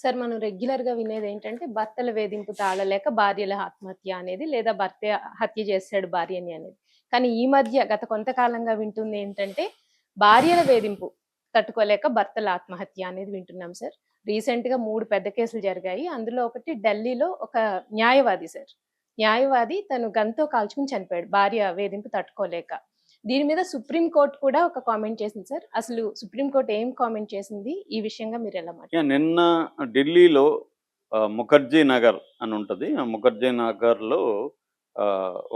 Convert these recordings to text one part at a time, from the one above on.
Sir మనం రెగ్యులర్‌గా వినేదేంటంటే, భర్తల వేధింపు తాళలేక భార్యల ఆత్మహత్య అనేది, లేదా భర్తే హత్య చేసేసాడు భార్యని అనేది. కానీ ఈ మధ్య గత కొంతకాలంగా వింటుందేంటంటే, భార్యల వేధింపు తట్టుకోలేక భర్తల ఆత్మహత్య అనేది వింటున్నాం సార్. రీసెంట్‌గా 3 పెద్ద కేసులు జరిగాయి. అందులో ఒకటి ఢిల్లీలో ఒక న్యాయవాది సార్. న్యాయవాది తను గన్‌తో కాల్చుకొని చనిపోయాడు. భార్య వేధింపు తట్టుకోలేక. దీని మీద సుప్రీం కోర్ట్ కూడా ఒక కామెంట్ చేసింది సార్. అసలు సుప్రీం కోర్ట్ ఏం కామెంట్ చేసింది? ఈ విషయంగా మీరెలా నిన్న ఢిల్లీలో ముఖర్జీ నగర్ అని ఉంటది. ఆ ముఖర్జీ నగర్‌లో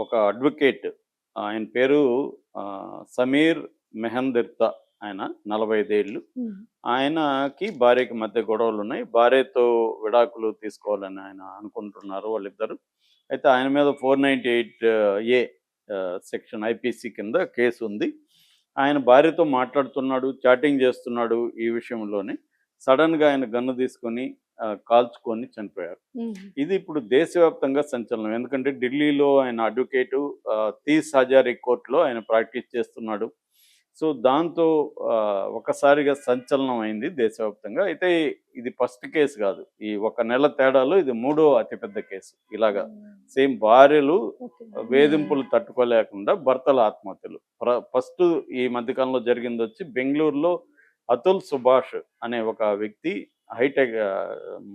ఒక అడ్వకేట్ ఆయన పేరు సమీర్ మెహందిర్తా ఆయన 45 ఏళ్ళు. హ్మ్. ఆయనకి, భార్యకి మధ్య గొడవలున్నాయి. భార్యతో విడాకులు తీసుకోవాలని ఆయన అనుకుంటున్నారు వాళ్ళిద్దరు. అయితే ఆయన మీద 498 ఏ సెక్షన్ ఐపీసీ కింద కేసుంది. ఆయన భార్యతో మాట్లాడుతున్నాడు, చాటింగ్ చేస్తున్నాడు ఈ విషయంలోనే. సడెన్‌గా ఆయన గన్ను తీసుకొని కాల్చుకొని చనిపోయారు. హ్మ్. ఇది ఇప్పుడు దేశవ్యాప్తంగా సంచలనం. ఎందుకంటే ఢిల్లీలో ఆయన అడ్వకేటు 'తీస్ హజారీ' కోర్ట్‌లో ఆయన ప్రాక్టీస్ చేస్తున్నాడు. సో, దాంతో ఒక్కసారిగా సంచలనం అయింది దేశవ్యాప్తంగా. అయితే ఇది ఫస్ట్ కేస్ కాదు. ఈ ఒక నెల తేడాలో ఇది మూడో అతిపెద్ద కేసు. ఇలాగా హ్మ్. సేమ్ భార్యలు ఓకే. వేధింపులు తట్టుకోలేకుండా భర్తల ఆత్మహత్యలు. ఫస్ట్ ఈ మధ్య కాలంలో జరిగిందొచ్చి బెంగుళూరులో అతుల్ సుభాష్ అనే ఒక వ్యక్తి హైటెక్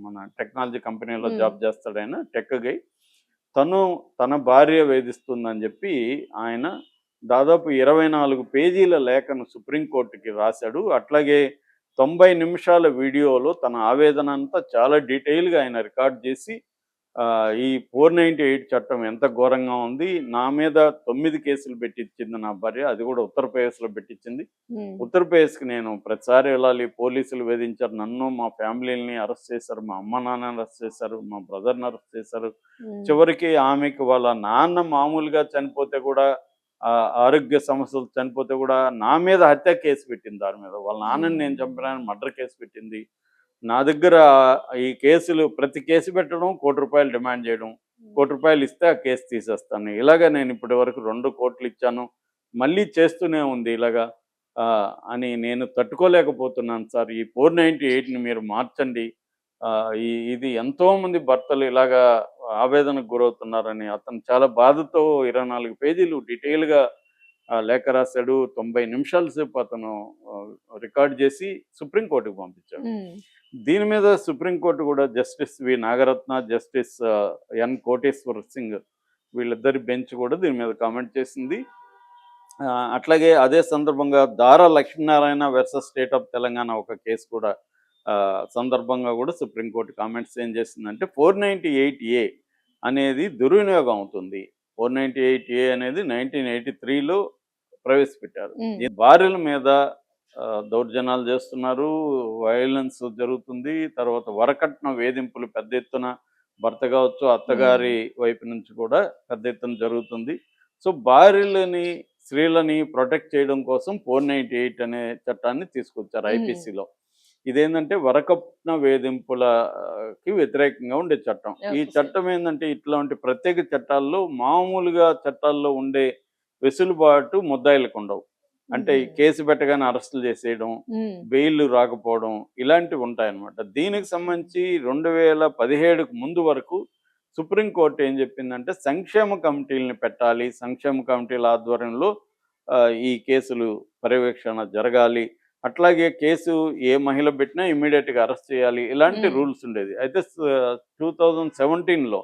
మన టెక్నాలజీ కంపెనీలో హ్మ్. జాబ్ చేస్తాడాయన టెక్ గై. తను తన భార్య వేధిస్తుందని చెప్పి ఆయన దాదాపు 24 పేజీల లేఖను సుప్రీంకోర్టుకి రాశాడు. అట్లాగే 90 నిమిషాల వీడియోలో తన ఆవేదన అంతా చాలా డీటెయిల్‌గా ఆయన రికార్డ్ చేసి ఈ 498 చట్టం ఎంత ఘోరంగా ఉంది. నా మీద 9 కేసులు పెట్టించింది నా భార్య. అది కూడా ఉత్తరప్రదేశ్‌లో పెట్టించింది. హ్మ్. ఉత్తరప్రదేశ్‌కి నేను ప్రతిసారి వెళ్ళాలి. పోలీసులు వేధించారు. నన్ను, మా ఫ్యామిలీలని అరెస్ట్ చేశారు. మా అమ్మ, నాన్నని అరెస్ట్ చేశారు. మా బ్రదర్‌ని అరెస్ట్ చేశారు. హ్మ్. చివరికి ఆమెకి వాళ్ళ నాన్న మామూలుగా చనిపోతే కూడా ఆరోగ్య సమస్యలు చనిపోతే కూడా నా మీద హత్య కేసు పెట్టింది దాని మీద. వాళ్ళ నాన్నని నేను చంపినానని మర్డర్ కేసు పెట్టింది. నా దగ్గర ఈ కేసులు ప్రతి కేసు పెట్టడం ₹1,00,00,000 డిమాండ్ చేయడం. ₹1,00,00,000 ఇస్తే ఆ కేసు తీసేస్తాను. ఇలాగ నేను ఇప్పటి వరకు 2,00,00,000 ఇచ్చాను. మళ్ళీ చేస్తూనే ఉంది ఇలాగా. అని నేను తట్టుకోలేకపోతున్నాను సార్. ఈ 498ని మీరు మార్చండి. ఇది ఎంతోమంది భర్తలు ఇలాగా ఆవేదనకు గురవుతున్నారని అతను చాలా బాధతో 24 పేజీలు డీటెయిల్‌గా లేఖ రాసాడు. 90 నిమిషాల సేపు అతను రికార్డ్ చేసి సుప్రీం కోర్ట్‌కి పంపించాడు. హ్మ్. దీని మీద సుప్రీం కోర్ట్ కూడా justice V. Nagarathna, justice N. Koteshwar Singh వీళ్ళిద్దరి బెంచ్ కూడా దీని మీద కామెంట్ చేసింది. అట్లాగే అదే సందర్భంగా దారా Lakshminarayana versus state of Telangana ఒక కేసు కూడా సందర్భంగా కూడా సుప్రీం కోర్ట్ కామెంట్స్ ఏం చేసిందంటే 498 అనేది దుర్వినియోగం అవుతుంది. 498 అనేది 1983లో ప్రవేశపెట్టారు. హ్మ్. ఈ భార్యల మీద దౌర్జన్యాలు చేస్తున్నారు. వైలెన్స్ జరుగుతుంది. తర్వాత వరకట్న వేధింపులు పెద్ద ఎత్తున భర్త కావచ్చు, అత్తగారి హ్మ్. వైపు నుంచి కూడా పెద్ద ఎత్తున జరుగుతుంది. సో, భార్యలని, స్త్రీలని ప్రొటెక్ట్ చేయడం కోసం 498 అనే చట్టాన్ని తీసుకొచ్చారు హ్మ్. ఐపీసీలో. ఇదేందంటే వరకట్న వేధింపులకి వ్యతిరేకంగా ఉండే చట్టం. ఈ ఓకే సార్. చట్టం ఏందంటే ఇట్లాంటి ప్రత్యేక చట్టాల్లో మామూలుగా చట్టాల్లో ఉండే వెసులుబాటు ముద్దాయిలకుండవు. అంటే ఈ హుహు. కేసు పెట్టగానే అరెస్టులు చేసేయడం, హ్మ్. బెయిల్ రాకపోవడం ఇలాంటివి ఉంటాయన్నమాట. దీనికి సంబంధించి 2017కు ముందు వరకు సుప్రీం కోర్ట్ ఏం చెప్పిందంటే సంక్షేమ కమిటీలని పెట్టాలి. సంక్షేమ కమిటీల ఆధ్వర్యంలో ఈ కేసులు పర్యవేక్షణ జరగాలి. అట్లాగే కేసు ఏ మహిళ పెట్టినా ఇమ్మీడియేట్‌గా అరెస్ట్ చేయాలి. ఇలాంటి హ్మ్. రూల్స్ ఉండేది. అయితే 2017లో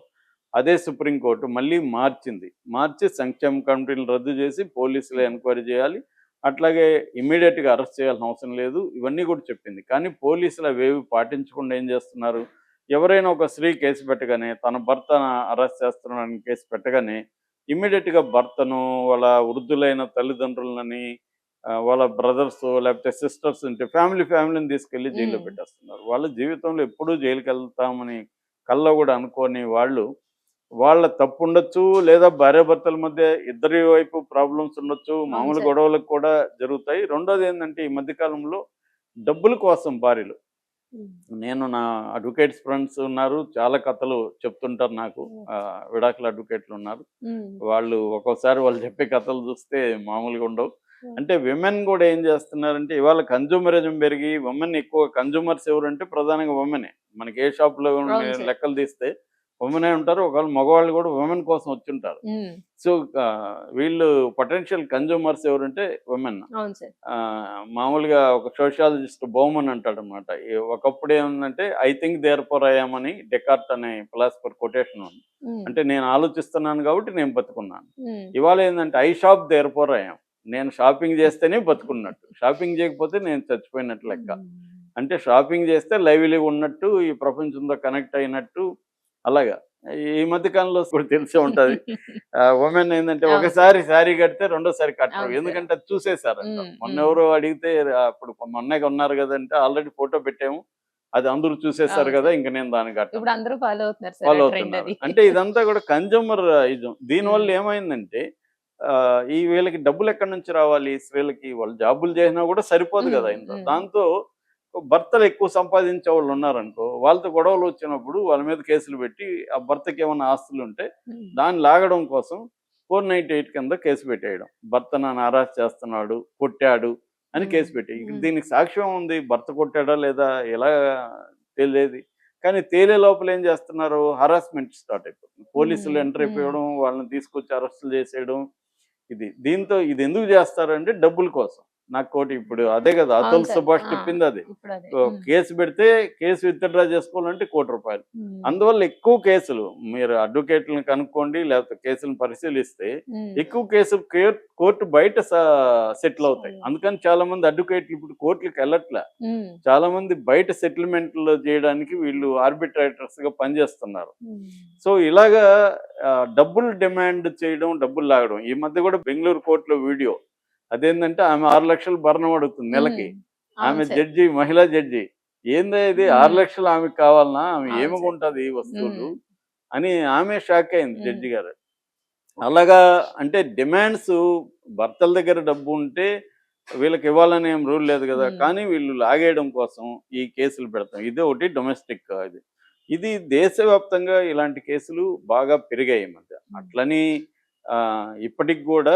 అదే సుప్రీం కోర్ట్ మళ్ళీ మార్చింది. మార్చి సంక్షేమ కమిటీలను రద్దు చేసి పోలీసులే ఎంక్వైరీ చేయాలి. అట్లాగే ఇమ్మీడియేట్‌గా అరెస్ట్ చేయాల్సిన అవసరం లేదు. ఇవన్నీ కూడా చెప్పింది. కానీ పోలీసులు అవేవి పాటించకుండా ఏం చేస్తున్నారు? ఎవరైనా ఒక స్త్రీ కేసు పెట్టగానే తన భర్తను అరెస్ట్ చేస్తున్నాడని కేసు పెట్టగానే ఇమ్మీడియేట్‌గా భర్తను, వాళ్ళ వృద్ధులైన తల్లిదండ్రులని, వాళ్ళ బ్రదర్సో లేకపోతే సిస్టర్స్ ఉంటే ఫ్యామిలీని తీసుకెళ్ళి జైల్లో హ్మ్. పెట్టేస్తున్నారు. వాళ్ళ జీవితంలో ఎప్పుడూ జైలుకెళ్తామని కల్లో కూడా అనుకోని వాళ్ళు, వాళ్ళ తప్పుండొచ్చు, లేదా భార్యాభర్తల మధ్య ఇద్దరి వైపు ప్రాబ్లమ్స్ ఉండొచ్చు. అవును మామూలు సార్. గొడవలకు కూడా జరుగుతాయి. రెండోదేందంటే ఈ మధ్య కాలంలో డబ్బుల కోసం భార్యలు. హ్మ్. నేను నా అడ్వకేట్స్ ఫ్రెండ్స్ ఉన్నారు. చాలా కథలు చెప్తుంటారు నాకు. ఓకే. విడాకుల అడ్వకేట్లున్నారు. హ్మ్. వాళ్ళు ఒక్కోసారి వాళ్ళు చెప్పే కథలు చూస్తే మామూలుగా ఉండవు. ఓకే. అంటే విమెన్ గూడా ఏం చేస్తున్నారంటే ఇవాళ కన్జ్యూమరిజం పెరిగి విమెన్ ఎక్కువ కన్జ్యూమర్స్ ఎవరంటే ప్రధానంగా విమెనే. మనకి ఏ షాప్లో అవును సార్. లెక్కలు తీస్తే ఉమెనే ఉంటారు, ఒకవేళ మగవాళ్ళు కూడా ఉమెన్ కోసం వచ్చుంటారు. హ్మ్. సో వీళ్ళు పొటెన్షియల్ కన్జ్యూమర్స్ ఎవరంటే ఉమెన్. అవును సార్. మామూలుగా ఒక సోషియాలజిస్ట్ బౌమన్ అంటాడనమాట. ఒకప్పుడు ఏముందంటే I think therefore I am అని డెకార్ట్ అనే ఫిలాసఫర్ కొటేషన్ ఉంది. హ్మ్. అంటే నేను ఆలోచిస్తున్నాను కాబట్టి నేను బతుకున్నాను. హ్మ్. ఇవాళ ఏంటంటే I shop therefore I am. నేను షాపింగ్ చేస్తేనే బతుకున్నట్టు. షాపింగ్ చేయకపోతే నేను చచ్చిపోయినట్టు లెక్క. అంటే షాపింగ్ చేస్తే లైవ్లీగా ఉన్నట్టు, ఈ ప్రపంచంతో కనెక్ట్ అయినట్టు అలాగా. ఈ మధ్య కాలంలో కూడా తెలిసే ఉంటది. ఉమెన్ ఏందంటే అవును సార్. ఒకసారి శారీ కడితే రెండోసారి కట్టరు. అవును సార్. ఎందుకంటే అది చూసేసారంట. హ్మ్. హ్మ్. మొన్నెవరో అడిగితే అప్పుడు మొన్నే కొన్నారు గదంటే ఆల్రెడీ ఫోటో పెట్టాము. అది అందరూ చూసేసారు అవును గదా! సార్. ఇంక నేను దాన్ని కట్టను. ఇప్పుడు అందరూ ఫాలో అవుతున్నారు సార్ ఫాలో ఆ ట్రెండ్ అవుతున్నారు. అది. అంటే ఇదంతా కూడా కన్జ్యూమర్ ఇజం. దీనివల్ల హ్మ్. ఏమైందంటే ఈ వీళ్ళకి డబ్బులెక్కడి నుంచి రావాలి? స్త్రీలకి వాళ్ళు జాబులు చేసినా కూడా సరిపోదు హ్మ్. గదా! ఇంత. హ్మ్. దాంతో భర్తలు ఎక్కువ సంపాదించేవాళ్ళున్నారనుకో, వాళ్ళతో గొడవలొచ్చినప్పుడు వాళ్ళ మీద కేసులు పెట్టి, ఆ భర్తకేమన్నా ఆస్తులుంటే హ్మ్. దాన్ని లాగడం కోసం 498 కింద కేసు పెట్టేయడం. భర్త నన్ను హరాస్ చేస్తున్నాడు, కొట్టాడు అని హ్మ్. కేసు పెట్టేయి. హ్మ్. దీనికి సాక్ష్యం ఉంది. భర్త కొట్టాడా లేదా ఎలా తేలేది? కానీ తేలే లోపల ఏం చేస్తున్నారు? హరాస్మెంట్ స్టార్ట్ అయిపోతుంది. పోలీసులు హ్మ్. ఎంటర్ హ్మ్. అయిపోవడం, వాళ్ళని తీసుకొచ్చి అరెస్టులు చేసేయడం. దీంతో ఇదెందుకు జేస్తారంటే డబ్బుల కోసం. నాకోటి ఇప్పుడు అదే గదా! అవును అతుల్ సార్. సుభాష్ ఆ! చెప్పిందదే. ఇప్పుడదే. హ్మ్. కేసు పెడితే కేసు విత్‌డ్రా జేసుకోవాలంటే ₹1,00,00,000. హ్మ్. అందువల్ల ఎక్కువ కేసులు మీరు అడ్వకేట్‌లని కనుక్కోండి, లేకపోతే కేసులను పరిశీలిస్తే హ్మ్. ఎక్కువ కేసులు కోర్ట్ బయట సెటిల్ అవుతాయి. సరే. అందుకని చాలామంది అడ్వకేట్‌లు ఇప్పుడు కోర్ట్‌లకెళ్ళట్లా. హ్మ్. చాలామంది బయట సెటిల్‌మెంట్‌లు జేయడానికి వీళ్ళు ఆర్బిట్రేటర్స్‌గా పనిజేస్తున్నారు. హ్మ్. సో, ఇలాగా డబ్బులు డిమాండ్ చేయడం, డబ్బులు లాగడం. ఈ మధ్య గూడా బెంగుళూరు కోర్ట్‌లో వీడియో. అదేందంటే ఆమె 6,00,000 భరణం అడుగుతుంది హ్మ్. నెలకి. అవును ఆమె సార్. జడ్జి, మహిళా జడ్జి. ఏందే ఇది హ్మ్. 6,00,000 ఆమెకు కావాలనా? ఆమె అవును సార్. ఏమగుంటది ఈ వస్తువులు? హ్మ్. అని ఆమె షాక్ అయింది హ్మ్. జడ్జి గారు. అలాగా అంటే డిమాండ్స్ భర్తల దగ్గర డబ్బుంటే వీళ్ళకివ్వాలని ఏం రూల్ లేదు గదా! హ్మ్. కానీ వీళ్ళు లాగేయడం కోసం ఈ కేసులు పెడతాం. ఇదొకటి డొమెస్టిక్ ఇది. ఇది దేశవ్యాప్తంగా ఇలాంటి కేసులు బాగా పెరిగాయి ఈ మధ్య. హ్మ్. అట్లని ఇప్పటికి గూడా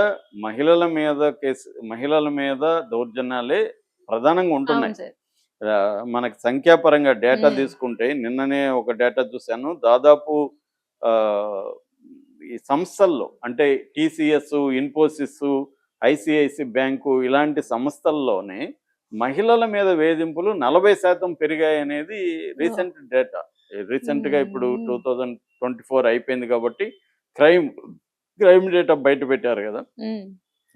మహిళల మీద దౌర్జన్యాలే ప్రధానంగా అవును ఉంటున్నాయి. సార్. మనకి సంఖ్యాపరంగా డేటా హ్మ్. తీసుకుంటే నిన్ననే ఒక డేటా చూసాను. దాదాపు ఆహ్, ఈ సంస్థల్లో అంటే టీసీఎస్, ఇన్ఫోసిస్, ఐసీఐసీ బ్యాంకు ఇలాంటి సంస్థల్లోనే మహిళల మీద వేధింపులు 40% పెరిగాయనేది ఓహ్! Recent data. రీసెంట్‌గా ఇప్పుడు హ్మ్. 2024 అయిపోయింది కాబట్టి క్రైమ్ క్రైమ్ డేటా బయట పెట్టారు గదా! హ్మ్.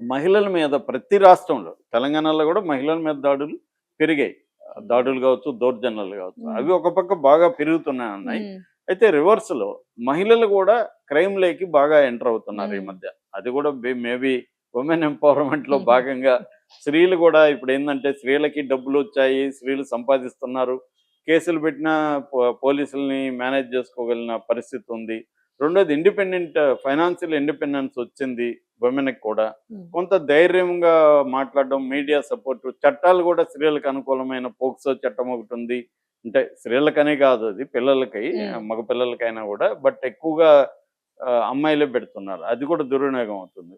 మహిళల మీద ప్రతి రాష్ట్రంలో తెలంగాణలో గూడా మహిళల మీద దాడులు పెరిగాయి. దాడులు గావచ్చు, దౌర్జన్యాలు గావచ్చు. హ్మ్. అవి ఒక పక్క బాగా పెరుగుతున్నాయి. హ్మ్. అయితే రివర్స్‌లో మహిళలు గూడా క్రైమ్‌లోకి బాగా ఎంటర్ అవుతున్నారు ఈ హ్మ్. మధ్య. అది గూడా మేబీ వుమెన్ ఎంపవర్‌మెంట్‌లో హుహు. భాగంగా స్త్రీలు గూడా ఇప్పుడేందంటే స్త్రీలకి డబ్బులొచ్చాయి, స్త్రీలు సంపాదిస్తున్నారు. కేసులు పెట్టినా పోలీసుల్ని మేనేజ్ జేసుకోగలిగిన పరిస్థితి ఉంది. రెండోది ఫైనాన్షియల్ ఇండిపెండెన్స్ వచ్చింది వుమెన్‌కి కూడా. హ్మ్. కొంత ధైర్యంగా మాట్లాడడం, మీడియా సపోర్టు, చట్టాలు గూడా స్త్రీలకు అనుకూలమైన పోక్సో చట్టం ఒకటుంది. అంటే స్త్రీలకనే కాదు అది పిల్లలకి, హ్మ్. మగ పిల్లలకైనా గూడా. బట్ ఎక్కువగా అమ్మాయిలే పెడుతున్నారు. అది కూడా దుర్వినియోగం అవుతుంది.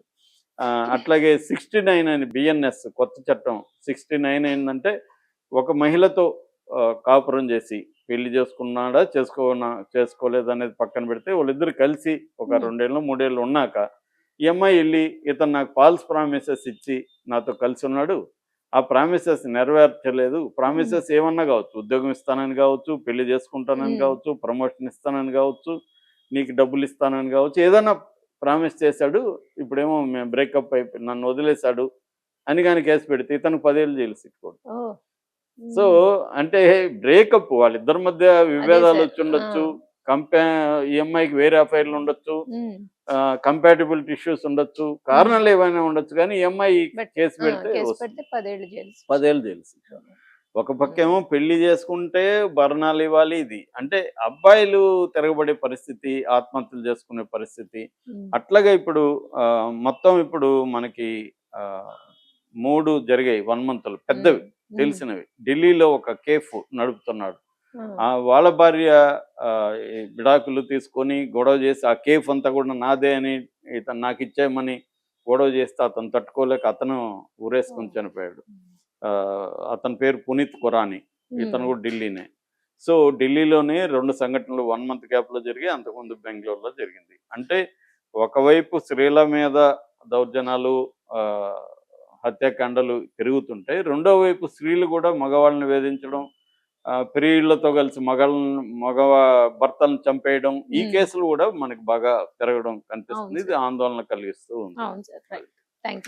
అట్లాగే 69 అని బిఎన్ఎస్ కొత్త చట్టం. 69 ఏందంటే ఒక మహిళతో కాపురం చేసి పెళ్లి చేసుకున్నాడా, చేసుకోలేదనేది పక్కన పెడితే వాళ్ళిద్దరూ కలిసి ఒక హ్మ్. 2 ఏళ్ళు, 3 ఏళ్ళు ఉన్నాక ఈ అమ్మాయి ఎళ్లి ఇతను నాకు ఫాల్స్ ప్రామిసెస్ ఇచ్చి నాతో కలిసున్నాడు. ఆ ప్రామిసెస్ నెరవేర్చలేదు. హ్మ్. ప్రామిసెస్ ఏమన్నా గావచ్చు. ఉద్యోగం ఇస్తానని గావచ్చు, పెళ్లి చేసుకుంటానని హ్మ్. గావచ్చు, ప్రమోషన్ ఇస్తానని గావచ్చు, నీకు డబ్బులిస్తానని గావచ్చు. ఏదన్నా ప్రామిస్ చేశాడు. ఇప్పుడేమో మేము బ్రేకప్ అయిపోయి నన్ను వదిలేసాడు అని గాని కేస్ పెడితే ఇతనికి 10 ఏళ్ళు జైలు శిక్ష పడుతుంది. ఓహ్! సో, హ్మ్. అంటే వాళ్ళిద్దరి మధ్య అదే సార్. ఆ! విభేదాలొచ్చుండొచ్చు. కంపా ఈ అమ్మాయికి వేరే అఫైర్‌లుండొచ్చు. హ్మ్. కంపాటిబిలిటీ ఇష్యూస్ ఉండొచ్చు. హ్మ్. కారణాలు ఏవైనా ఉండొచ్చు కానీ, ఈ అమ్మాయి బట్ కేస్ ఆ! పెడితే కేస్ వస్తుంది. పెడితే 10 ఏళ్ళు జైలు శిక్ష. 10 ఏళ్ళు జైలు శిక్ష. ఒక హ్మ్. పక్కేమో పెళ్లి చేసుకుంటే భరణాలివ్వాలి ఇది. అంటే అబ్బాయిలు తిరగబడే పరిస్థితి, ఆత్మహత్యలు చేసుకునే పరిస్థితి. హ్మ్. అట్లాగే ఇప్పుడు మొత్తం ఇప్పుడు మనకి ఆహ్, 3 జరిగాయి 1 మంత్‌లో హ్మ్. పెద్దవి హ్మ్. తెలిసినవి. ఢిల్లీలో ఒక కేఫ్ నడుపుతున్నాడు. ఆ! వాళ్ళ భార్య ఈ విడాకులు తీసుకొని గొడవ చేసి ఆ కేఫ్ అంతా కూడా నాదే అని ఇతను నాకిచ్చేయమని గొడవ చేస్తే అతను తట్టుకోలేక అతను ఊరేసుకొని ఓహ్! చనిపోయాడు. అతని పేరు పునీత్ ఖురానీ. హ్మ్. ఇతను కూడా ఢిల్లీనే. సో ఢిల్లీలోనే 2 సంఘటనలు 1 మంత్ గ్యాప్‌లో జరిగాయి. అంతకుముందు బెంగుళూరులో జరిగింది. అంటే ఒకవైపు స్త్రీల మీద దౌర్జన్యాలు, ఆహ్, హత్యాకాండలు పెరుగుతుంటే, రెండో వైపు స్త్రీలు కూడా మగవాళ్ళని వేధించడం, ప్రియులతో కలిసి మగ భర్తలను చంపేయడం, ఈ హ్మ్. కేసులు కూడా మనకి బాగా పెరగడం అవును కనిపిస్తుంది. ఇది సార్. ఆందోళన కలిగిస్తూ ఉంది. అవును సార్. రైట్. Thank you.